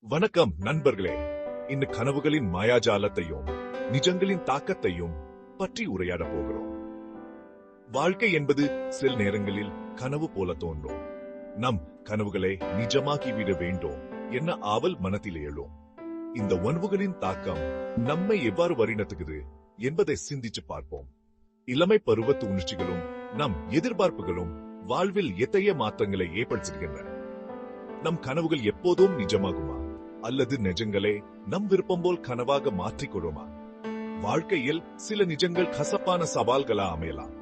வணக்கம் நண்பர்களே. இந்த கனவுகளின் மாயாஜாலத்தையும் நிஜங்களின் தாக்கத்தையும் பற்றி உரையாட போகிறோம். வாழ்க்கை என்பது சில நேரங்களில் கனவு போல தோன்றும். நம் கனவுகளை நிஜமாக்கிவிட வேண்டும் என்ன ஆவல் மனத்தில் எழும். இந்த உணர்வுகளின் தாக்கம் நம்மை எவ்வாறு வழிநடத்துகிறது என்பதை சிந்திச்சு பார்ப்போம். இளமை பருவத்து உணர்ச்சிகளும் நம் எதிர்பார்ப்புகளும் வாழ்வில் எத்தகைய மாற்றங்களை ஏற்படுத்துகின்றன. நம் கனவுகள் எப்போதும் நிஜமாகுமா அல்லது நிஜங்களே நம் விருப்பம் போல் கனவாக மாற்றிக்கொள்ளுமா? வாழ்க்கையில் சில நிஜங்கள் கசப்பான சவால்களா அமையலாம்.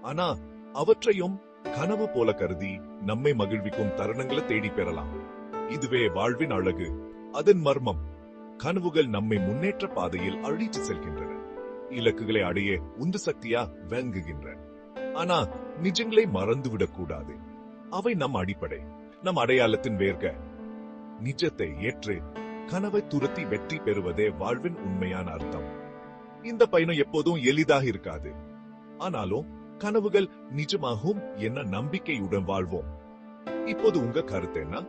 ஆனா அவற்றையும் கனவு போல கருதி நம்மை மகிழ்விக்கும் தருணங்களை தேடி பெறலாம். இதுவே வாழ்வின் அழகு, அதன் மர்மம். கனவுகள் நம்மை முன்னேற்ற பாதையில் அழித்து செல்கின்றன, இலக்குகளை அடைய உந்து சக்தியா விளங்குகின்றன. ஆனா நிஜங்களை மறந்துவிடக் கூடாது. அவை நம் அடிப்படை, நம் அடையாளத்தின் வேர்க. நிஜத்தை ஏற்று கனவை துரத்தி வெற்றி பெறுவதே வாழ்வின் உண்மையான அர்த்தம். இந்த பயணம் எப்போதும் எளிதாக இருக்காது. ஆனாலும் கனவுகள் நிஜமாகும் என்ன நம்பிக்கையுடன் வாழ்வோம். இப்போது உங்க கருத்து என்ன?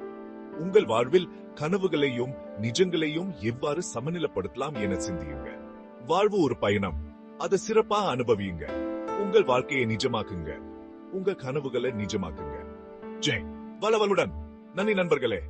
உங்கள் வாழ்வில் கனவுகளையும் நிஜங்களையும் எவ்வாறு சமநிலைப்படுத்தலாம் என சிந்தியுங்க. வாழ்வு ஒரு பயணம், அதை சிறப்பா அனுபவியுங்க. உங்கள் வாழ்க்கையை நிஜமாக்குங்க, உங்க கனவுகளை நிஜமாக்குங்க. ஜெய் வளவலுடன். நன்றி நண்பர்களே.